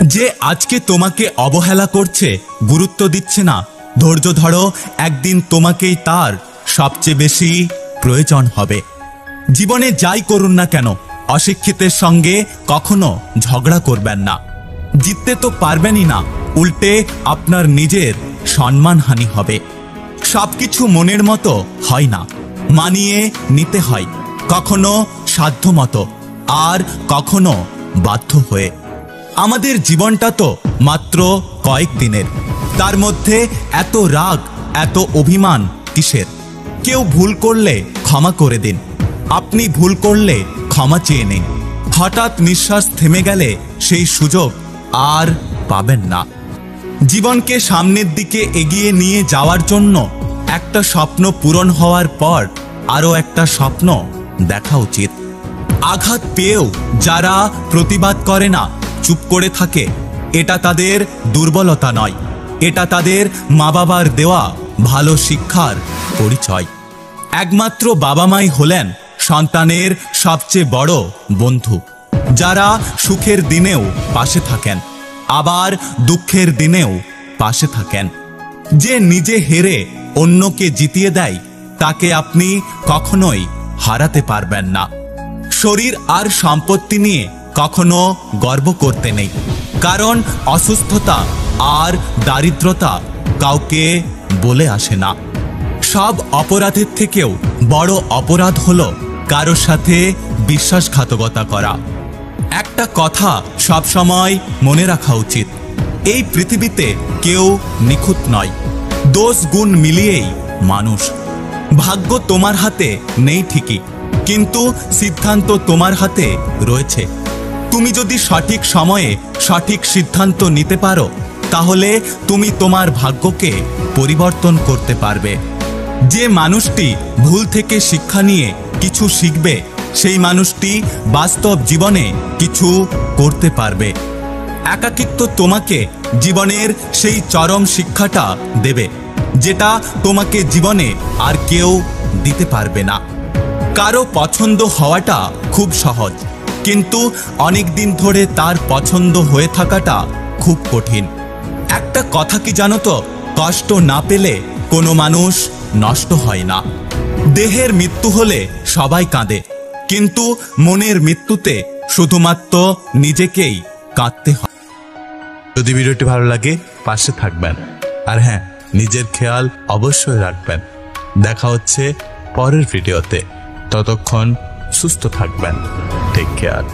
যে আজকে তোমাকে অবহেলা করছে, গুরুত্ব দিচ্ছে না, ধৈর্য ধরো, একদিন তোমাকেই তার সবচেয়ে বেশি প্রয়োজন হবে। জীবনে যাই করুন না কেন, অশিক্ষিতের সঙ্গে কখনো ঝগড়া করবেন না। জিততে তো পারবেনই না, উল্টে আপনার নিজের সম্মানহানি হবে। সবকিছু মনের মতো হয় না, মানিয়ে নিতে হয়, কখনো সাধ্যমতো আর কখনো বাধ্য হয়ে। আমাদের জীবনটা তো মাত্র কয়েক দিনের, তার মধ্যে এত রাগ, এত অভিমান কিসের? কেউ ভুল করলে ক্ষমা করে দিন, আপনি ভুল করলে ক্ষমা চেয়ে নিন। হঠাৎ নিঃশ্বাস থেমে গেলে সেই সুযোগ আর পাবেন না। জীবনকে সামনের দিকে এগিয়ে নিয়ে যাওয়ার জন্য একটা স্বপ্ন পূরণ হওয়ার পর আরও একটা স্বপ্ন দেখা উচিত। আঘাত পেয়েও যারা প্রতিবাদ করে না, চুপ করে থাকে, এটা তাদের দুর্বলতা নয়, এটা তাদের মা বাবার দেওয়া ভালো শিক্ষার পরিচয়। একমাত্র বাবা মাই হলেন সন্তানের সবচেয়ে বড় বন্ধু, যারা সুখের দিনেও পাশে থাকেন, আবার দুঃখের দিনেও পাশে থাকেন। যে নিজে হেরে অন্যকে জিতিয়ে দেয়, তাকে আপনি কখনোই হারাতে পারবেন না। শরীর আর সম্পত্তি নিয়ে কখনো গর্ব করতে নেই, কারণ অসুস্থতা আর দারিদ্রতা কাউকে বলে আসে না। সব অপরাধের থেকেও বড় অপরাধ হলো কারোর সাথে বিশ্বাসঘাতকতা করা। একটা কথা সবসময় মনে রাখা উচিত, এই পৃথিবীতে কেউ নিখুঁত নয়, দোষ গুণ মিলিয়েই মানুষ। ভাগ্য তোমার হাতে নেই ঠিকই, কিন্তু সিদ্ধান্ত তোমার হাতে রয়েছে। তুমি যদি সঠিক সময়ে সঠিক সিদ্ধান্ত নিতে পারো, তাহলে তুমি তোমার ভাগ্যকে পরিবর্তন করতে পারবে। যে মানুষটি ভুল থেকে শিক্ষা নিয়ে কিছু শিখবে, সেই মানুষটি বাস্তব জীবনে কিছু করতে পারবে। একাকিত্ব তোমাকে জীবনের সেই চরম শিক্ষাটা দেবে, যেটা তোমাকে জীবনে আর কেউ দিতে পারবে না। কারো পছন্দ হওয়াটা খুব সহজ, কিন্তু অনেক দিন ধরে তার পছন্দ হয়ে থাকাটা খুব কঠিন। একটা কথা কি জানো তো, কষ্ট না পেলে কোনো মানুষ নষ্ট হয় না। দেহের মৃত্যু হলে সবাই কাঁদে, কিন্তু মনের মৃত্যুতে শুধুমাত্র নিজেকেই কাঁদতে হয়। যদি ভিডিওটি ভালো লাগে পাশে থাকবেন, আর হ্যাঁ, নিজের খেয়াল অবশ্যই রাখবেন। দেখা হচ্ছে পরের ভিডিওতে, ততক্ষণ সুস্থ থাকবেন। Take care.